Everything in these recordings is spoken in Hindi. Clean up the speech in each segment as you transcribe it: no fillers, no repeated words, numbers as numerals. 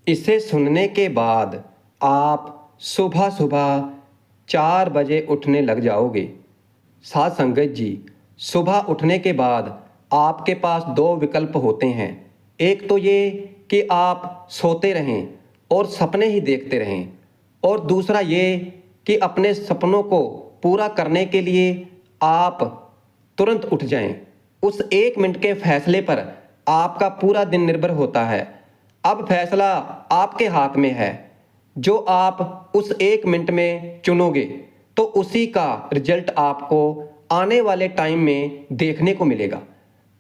इसे सुनने के बाद आप सुबह सुबह 4 बजे उठने लग जाओगे। साथ संगत जी, सुबह उठने के बाद आपके पास दो विकल्प होते हैं। एक तो ये कि आप सोते रहें और सपने ही देखते रहें, और दूसरा ये कि अपने सपनों को पूरा करने के लिए आप तुरंत उठ जाएं। उस 1 मिनट के फैसले पर आपका पूरा दिन निर्भर होता है। अब फैसला आपके हाथ में है। जो आप उस 1 मिनट में चुनोगे तो उसी का रिजल्ट आपको आने वाले टाइम में देखने को मिलेगा।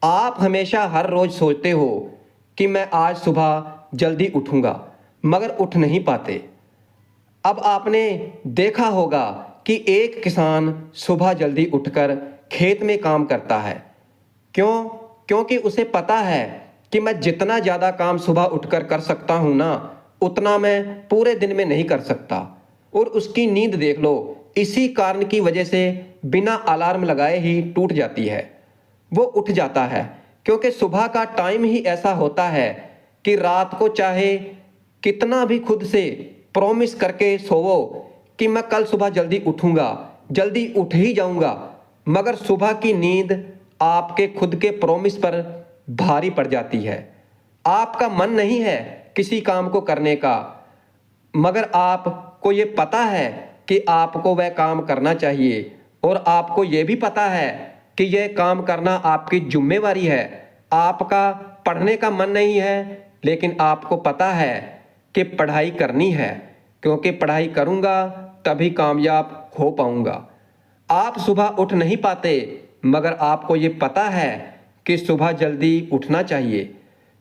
आप हमेशा हर रोज सोचते हो कि मैं आज सुबह जल्दी उठूंगा, मगर उठ नहीं पाते। अब आपने देखा होगा कि एक किसान सुबह जल्दी उठकर खेत में काम करता है। क्यों? क्योंकि उसे पता है कि मैं जितना ज़्यादा काम सुबह उठकर कर सकता हूं ना, उतना मैं पूरे दिन में नहीं कर सकता। और उसकी नींद देख लो, इसी कारण की वजह से बिना अलार्म लगाए ही टूट जाती है। वो उठ जाता है क्योंकि सुबह का टाइम ही ऐसा होता है कि रात को चाहे कितना भी खुद से प्रॉमिस करके सोवो कि मैं कल सुबह जल्दी उठूंगा, जल्दी उठ ही जाऊंगा, मगर सुबह की नींद आपके खुद के प्रॉमिस पर भारी पड़ जाती है। आपका मन नहीं है किसी काम को करने का, मगर आपको ये पता है कि आपको वह काम करना चाहिए, और आपको ये भी पता है कि यह काम करना आपकी जिम्मेवारी है। आपका पढ़ने का मन नहीं है, लेकिन आपको पता है कि पढ़ाई करनी है, क्योंकि पढ़ाई करूंगा तभी कामयाब हो पाऊंगा। आप सुबह उठ नहीं पाते, मगर आपको ये पता है कि सुबह जल्दी उठना चाहिए।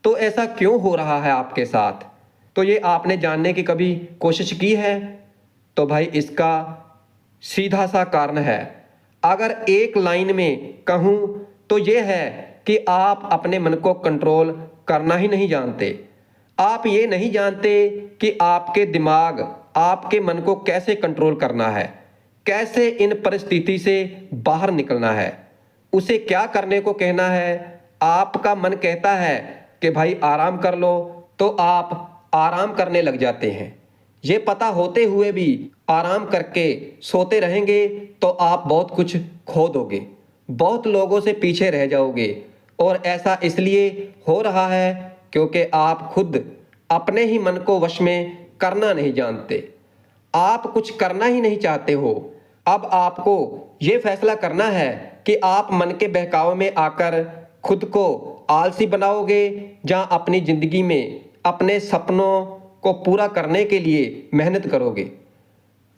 तो ऐसा क्यों हो रहा है आपके साथ? तो ये आपने जानने की कभी कोशिश की है? तो भाई इसका सीधा सा कारण है। अगर एक लाइन में कहूँ तो ये है कि आप अपने मन को कंट्रोल करना ही नहीं जानते। आप ये नहीं जानते कि आपके दिमाग, आपके मन को कैसे कंट्रोल करना है, कैसे इन परिस्थिति से बाहर निकलना है, उसे क्या करने को कहना है। आपका मन कहता है कि भाई आराम कर लो, तो आप आराम करने लग जाते हैं। ये पता होते हुए भी आराम करके सोते रहेंगे तो आप बहुत कुछ खो दोगे, बहुत लोगों से पीछे रह जाओगे। और ऐसा इसलिए हो रहा है क्योंकि आप खुद अपने ही मन को वश में करना नहीं जानते। आप कुछ करना ही नहीं चाहते हो। अब आपको ये फैसला करना है कि आप मन के बहकाव में आकर खुद को आलसी बनाओगे, जहां अपनी जिंदगी में अपने सपनों को पूरा करने के लिए मेहनत करोगे।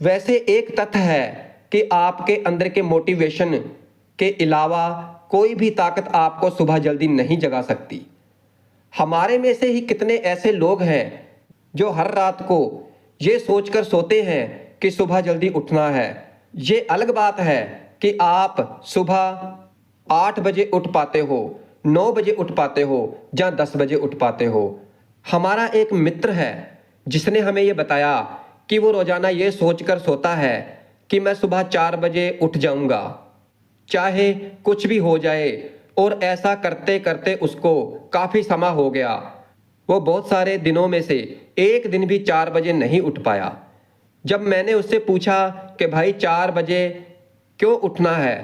वैसे एक तथ्य है कि आपके अंदर के मोटिवेशन के अलावा कोई भी ताकत आपको सुबह जल्दी नहीं जगा सकती। हमारे में से ही कितने ऐसे लोग हैं जो हर रात को ये सोचकर सोते हैं कि सुबह जल्दी उठना है। ये अलग बात है कि आप सुबह 8 बजे उठ पाते हो, 9 बजे उठ पाते हो, या 10 बजे उठ पाते हो। हमारा एक मित्र है जिसने हमें ये बताया कि वो रोजाना ये सोचकर सोता है कि मैं सुबह 4 बजे उठ जाऊंगा, चाहे कुछ भी हो जाए। और ऐसा करते करते उसको काफी समय हो गया। वो बहुत सारे दिनों में से एक दिन भी 4 बजे नहीं उठ पाया। जब मैंने उससे पूछा कि भाई 4 बजे क्यों उठना है,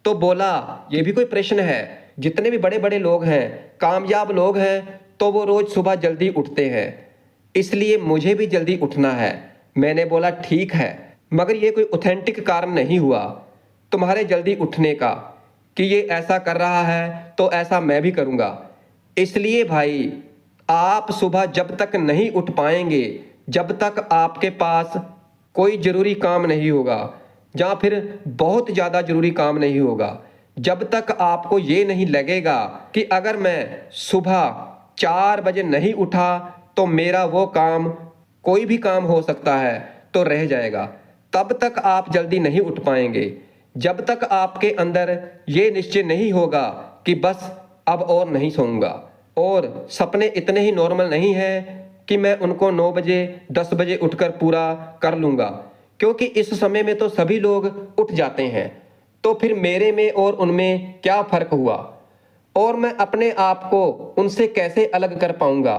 तो बोला ये भी कोई प्रश्न है? जितने भी बड़े बड़े लोग हैं, कामयाब लोग हैं, तो वो रोज सुबह जल्दी उठते हैं, इसलिए मुझे भी जल्दी उठना है। मैंने बोला ठीक है, मगर ये कोई ऑथेंटिक कारण नहीं हुआ तुम्हारे जल्दी उठने का कि ये ऐसा कर रहा है तो ऐसा मैं भी करूंगा। इसलिए भाई, आप सुबह जब तक नहीं उठ पाएंगे, जब तक आपके पास कोई जरूरी काम नहीं होगा, या फिर बहुत ज़्यादा जरूरी काम नहीं होगा, जब तक आपको ये नहीं लगेगा कि अगर मैं सुबह 4 बजे नहीं उठा तो मेरा वो काम, कोई भी काम हो सकता है, तो रह जाएगा, तब तक आप जल्दी नहीं उठ पाएंगे। जब तक आपके अंदर ये निश्चय नहीं होगा कि बस अब और नहीं सोऊंगा, और सपने इतने ही नॉर्मल नहीं हैं कि मैं उनको 9 बजे 10 बजे उठकर पूरा कर लूंगा, क्योंकि इस समय में तो सभी लोग उठ जाते हैं, तो फिर मेरे में और उनमें क्या फर्क हुआ, और मैं अपने आप को उनसे कैसे अलग कर पाऊंगा,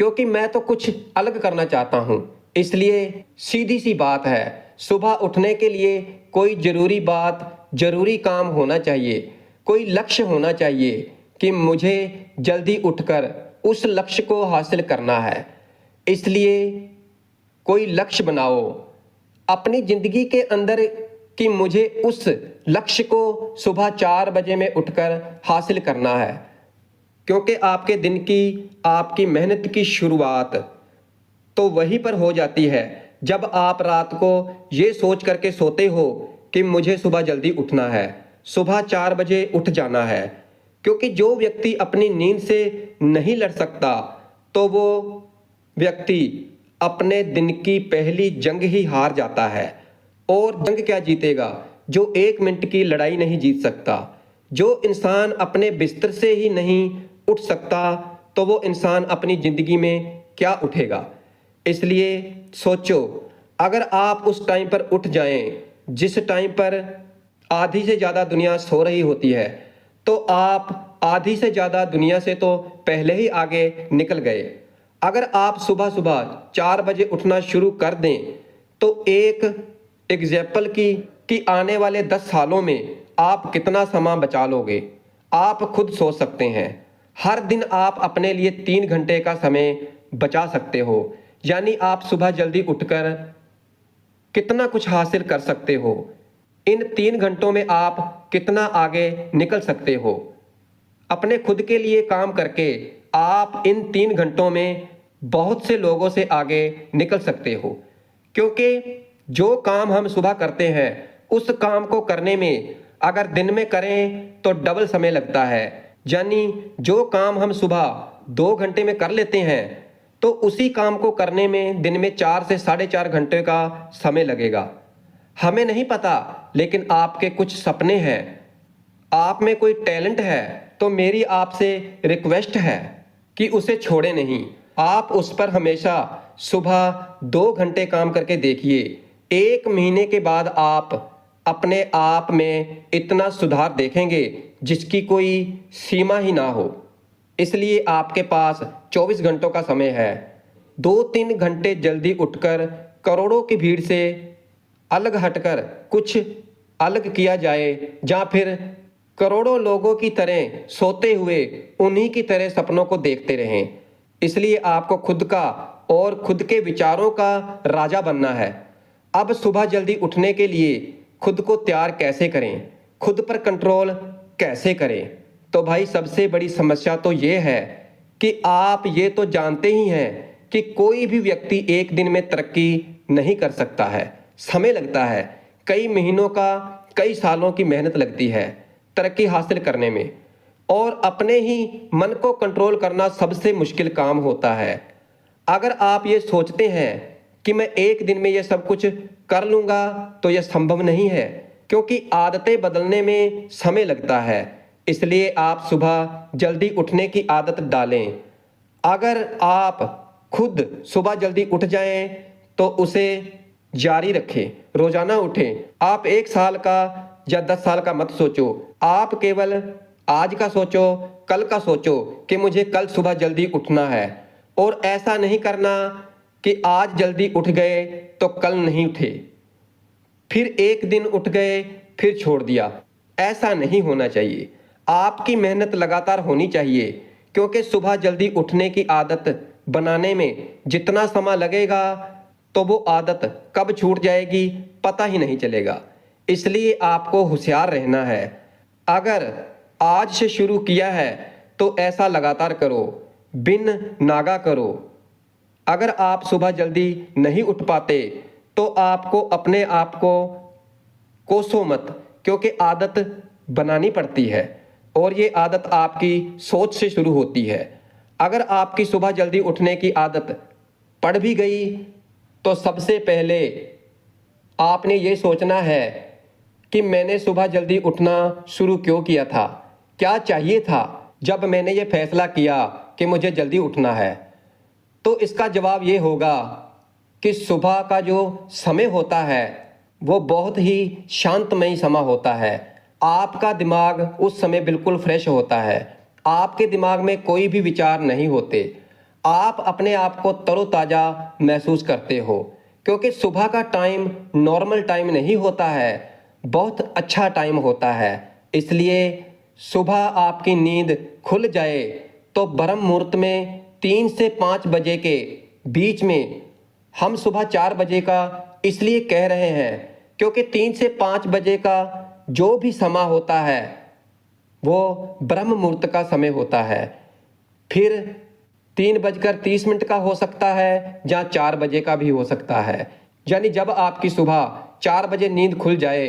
क्योंकि मैं तो कुछ अलग करना चाहता हूँ। इसलिए सीधी सी बात है, सुबह उठने के लिए कोई ज़रूरी बात, ज़रूरी काम होना चाहिए, कोई लक्ष्य होना चाहिए कि मुझे जल्दी उठकर उस लक्ष्य को हासिल करना है। इसलिए कोई लक्ष्य बनाओ अपनी ज़िंदगी के अंदर कि मुझे उस लक्ष्य को सुबह 4 बजे में उठकर हासिल करना है, क्योंकि आपके दिन की, आपकी मेहनत की शुरुआत तो वहीं पर हो जाती है जब आप रात को ये सोच करके सोते हो कि मुझे सुबह जल्दी उठना है, सुबह 4 बजे उठ जाना है। क्योंकि जो व्यक्ति अपनी नींद से नहीं लड़ सकता तो वो व्यक्ति अपने दिन की पहली जंग ही हार जाता है। और जंग क्या जीतेगा जो 1 मिनट की लड़ाई नहीं जीत सकता। जो इंसान अपने बिस्तर से ही नहीं उठ सकता तो वो इंसान अपनी ज़िंदगी में क्या उठेगा। इसलिए सोचो, अगर आप उस टाइम पर उठ जाएं जिस टाइम पर आधी से ज़्यादा दुनिया सो रही होती है, तो आप आधी से ज़्यादा दुनिया से तो पहले ही आगे निकल गए। अगर आप सुबह सुबह 4 बजे उठना शुरू कर दें तो एक एग्जाम्पल की कि आने वाले 10 सालों में आप कितना समय बचा लोगे, आप खुद सोच सकते हैं। हर दिन आप अपने लिए 3 घंटे का समय बचा सकते हो, यानी आप सुबह जल्दी उठकर कितना कुछ हासिल कर सकते हो। इन 3 घंटों में आप कितना आगे निकल सकते हो। अपने खुद के लिए काम करके आप इन 3 घंटों में बहुत से लोगों से आगे निकल सकते हो। क्योंकि जो काम हम सुबह करते हैं उस काम को करने में अगर दिन में करें तो डबल समय लगता है। यानी जो काम हम सुबह 2 घंटे में कर लेते हैं तो उसी काम को करने में दिन में 4 से 4.5 घंटे का समय लगेगा। हमें नहीं पता, लेकिन आपके कुछ सपने हैं, आप में कोई टैलेंट है, तो मेरी आपसे रिक्वेस्ट है कि उसे छोड़े नहीं। आप उस पर हमेशा सुबह 2 घंटे काम करके देखिए। 1 महीने के बाद आप अपने आप में इतना सुधार देखेंगे जिसकी कोई सीमा ही ना हो। इसलिए आपके पास 24 घंटों का समय है। 2-3 घंटे जल्दी उठकर करोड़ों की भीड़ से अलग हटकर कुछ अलग किया जाए, या फिर करोड़ों लोगों की तरह सोते हुए उन्हीं की तरह सपनों को देखते रहें। इसलिए आपको खुद का और खुद के विचारों का राजा बनना है। अब सुबह जल्दी उठने के लिए खुद को तैयार कैसे करें, खुद पर कंट्रोल कैसे करें? तो भाई सबसे बड़ी समस्या तो ये है कि आप ये तो जानते ही हैं कि कोई भी व्यक्ति एक दिन में तरक्की नहीं कर सकता है। समय लगता है, कई महीनों का, कई सालों की मेहनत लगती है तरक्की हासिल करने में। और अपने ही मन को कंट्रोल करना सबसे मुश्किल काम होता है। अगर आप ये सोचते हैं कि मैं एक दिन में ये सब कुछ कर लूँगा तो यह संभव नहीं है, क्योंकि आदतें बदलने में समय लगता है। इसलिए आप सुबह जल्दी उठने की आदत डालें। अगर आप खुद सुबह जल्दी उठ जाएं तो उसे जारी रखें, रोजाना उठें। आप 1 साल का या 10 साल का मत सोचो, आप केवल आज का सोचो, कल का सोचो कि मुझे कल सुबह जल्दी उठना है। और ऐसा नहीं करना कि आज जल्दी उठ गए तो कल नहीं उठे, फिर एक दिन उठ गए फिर छोड़ दिया। ऐसा नहीं होना चाहिए। आपकी मेहनत लगातार होनी चाहिए, क्योंकि सुबह जल्दी उठने की आदत बनाने में जितना समय लगेगा तो वो आदत कब छूट जाएगी पता ही नहीं चलेगा। इसलिए आपको होशियार रहना है। अगर आज से शुरू किया है तो ऐसा लगातार करो, बिन नागा करो। अगर आप सुबह जल्दी नहीं उठ पाते तो आपको अपने आप को कोसो मत, क्योंकि आदत बनानी पड़ती है और ये आदत आपकी सोच से शुरू होती है। अगर आपकी सुबह जल्दी उठने की आदत पड़ भी गई तो सबसे पहले आपने ये सोचना है कि मैंने सुबह जल्दी उठना शुरू क्यों किया था, क्या चाहिए था जब मैंने ये फैसला किया कि मुझे जल्दी उठना है। तो इसका जवाब ये होगा कि सुबह का जो समय होता है वो बहुत ही शांतमयी समय होता है। आपका दिमाग उस समय बिल्कुल फ्रेश होता है, आपके दिमाग में कोई भी विचार नहीं होते। आप अपने आप को तरोताज़ा महसूस करते हो, क्योंकि सुबह का टाइम नॉर्मल टाइम नहीं होता है, बहुत अच्छा टाइम होता है। इसलिए सुबह आपकी नींद खुल जाए तो ब्रह्म मुहूर्त में 3 से 5 बजे के बीच में, हम सुबह 4 बजे का इसलिए कह रहे हैं क्योंकि 3 से 5 बजे का जो भी समय होता है वो ब्रह्म मुहूर्त का समय होता है। फिर 3:30 का हो सकता है या 4 बजे का भी हो सकता है। यानी जब आपकी सुबह 4 बजे नींद खुल जाए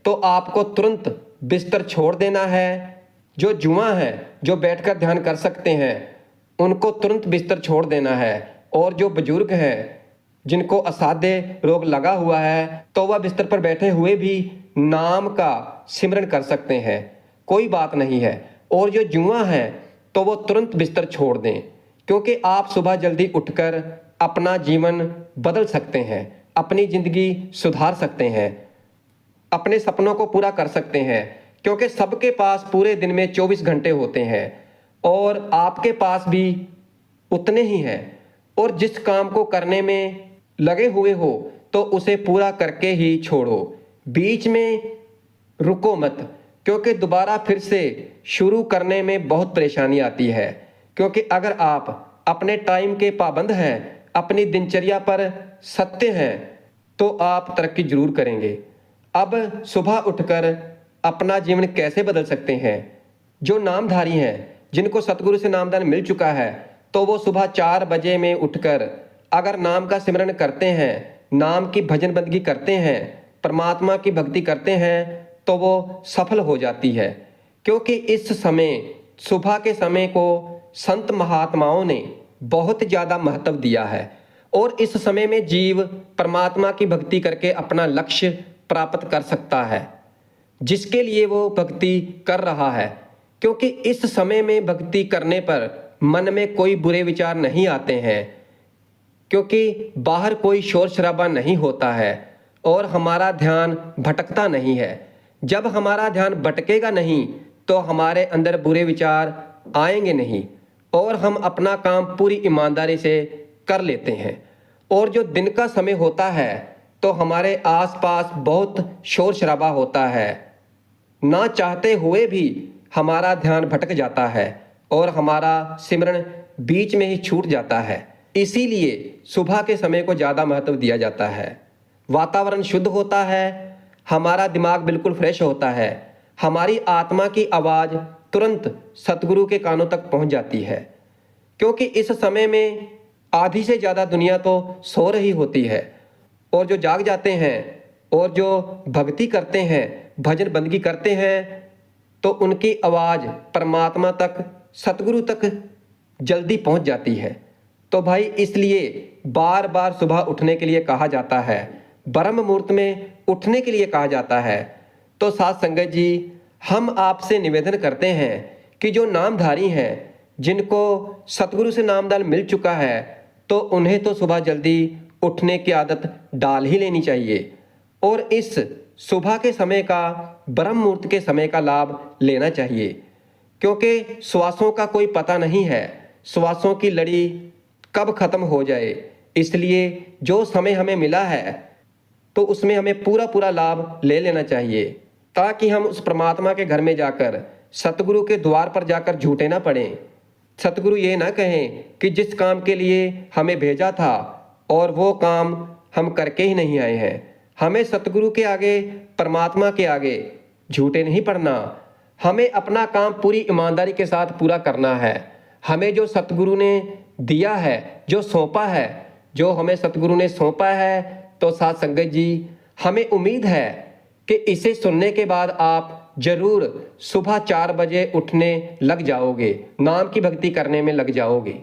तो आपको तुरंत बिस्तर छोड़ देना है। जो जुआ हैं, जो बैठकर ध्यान कर सकते हैं, उनको तुरंत बिस्तर छोड़ देना है। और जो बुजुर्ग हैं जिनको असाध्य रोग लगा हुआ है तो वह बिस्तर पर बैठे हुए भी नाम का सिमरन कर सकते हैं, कोई बात नहीं है। और जो जुआ हैं तो वो तुरंत बिस्तर छोड़ दें, क्योंकि आप सुबह जल्दी उठकर अपना जीवन बदल सकते हैं, अपनी ज़िंदगी सुधार सकते हैं, अपने सपनों को पूरा कर सकते हैं। क्योंकि सबके पास पूरे दिन में 24 घंटे होते हैं और आपके पास भी उतने ही हैं। और जिस काम को करने में लगे हुए हो तो उसे पूरा करके ही छोड़ो, बीच में रुको मत, क्योंकि दोबारा फिर से शुरू करने में बहुत परेशानी आती है। क्योंकि अगर आप अपने टाइम के पाबंद हैं, अपनी दिनचर्या पर सत्य हैं, तो आप तरक्की जरूर करेंगे। अब सुबह उठकर अपना जीवन कैसे बदल सकते हैं? जो नामधारी हैं, जिनको सतगुरु से नामदान मिल चुका है, तो वो सुबह 4 बजे में उठकर अगर नाम का सिमरन करते हैं, नाम की भजन बंदगी करते हैं, परमात्मा की भक्ति करते हैं, तो वो सफल हो जाती है। क्योंकि इस समय, सुबह के समय को संत महात्माओं ने बहुत ज़्यादा महत्व दिया है और इस समय में जीव परमात्मा की भक्ति करके अपना लक्ष्य प्राप्त कर सकता है, जिसके लिए वो भक्ति कर रहा है। क्योंकि इस समय में भक्ति करने पर मन में कोई बुरे विचार नहीं आते हैं, क्योंकि बाहर कोई शोर शराबा नहीं होता है और हमारा ध्यान भटकता नहीं है। जब हमारा ध्यान भटकेगा नहीं तो हमारे अंदर बुरे विचार आएंगे नहीं और हम अपना काम पूरी ईमानदारी से कर लेते हैं। और जो दिन का समय होता है तो हमारे आसपास बहुत शोर शराबा होता है, ना चाहते हुए भी हमारा ध्यान भटक जाता है और हमारा सिमरन बीच में ही छूट जाता है। इसीलिए सुबह के समय को ज़्यादा महत्व दिया जाता है। वातावरण शुद्ध होता है, हमारा दिमाग बिल्कुल फ्रेश होता है, हमारी आत्मा की आवाज़ तुरंत सतगुरु के कानों तक पहुंच जाती है। क्योंकि इस समय में आधी से ज़्यादा दुनिया तो सो रही होती है और जो जाग जाते हैं और जो भक्ति करते हैं, भजन बंदगी करते हैं, तो उनकी आवाज़ परमात्मा तक, सतगुरु तक जल्दी पहुंच जाती है। तो भाई इसलिए बार बार सुबह उठने के लिए कहा जाता है, ब्रह्म मुहूर्त में उठने के लिए कहा जाता है। तो साथ संगत जी, हम आपसे निवेदन करते हैं कि जो नामधारी हैं, जिनको सतगुरु से नामदान मिल चुका है, तो उन्हें तो सुबह जल्दी उठने की आदत डाल ही लेनी चाहिए और इस सुबह के समय का, ब्रह्म मुहूर्त के समय का लाभ लेना चाहिए। क्योंकि श्वासों का कोई पता नहीं है, श्वासों की लड़ी कब खत्म हो जाए। इसलिए जो समय हमें मिला है तो उसमें हमें पूरा पूरा लाभ ले लेना चाहिए, ताकि हम उस परमात्मा के घर में जाकर, सतगुरु के द्वार पर जाकर झूठे ना पड़ें। सतगुरु ये ना कहें कि जिस काम के लिए हमें भेजा था और वो काम हम करके ही नहीं आए हैं। हमें सतगुरु के आगे, परमात्मा के आगे झूठे नहीं पड़ना। हमें अपना काम पूरी ईमानदारी के साथ पूरा करना है। हमें जो सतगुरु ने दिया है, जो सौंपा है, जो हमें सतगुरु ने सौंपा है, तो साथ संगत जी, हमें उम्मीद है कि इसे सुनने के बाद आप जरूर सुबह 4 बजे उठने लग जाओगे, नाम की भक्ति करने में लग जाओगे।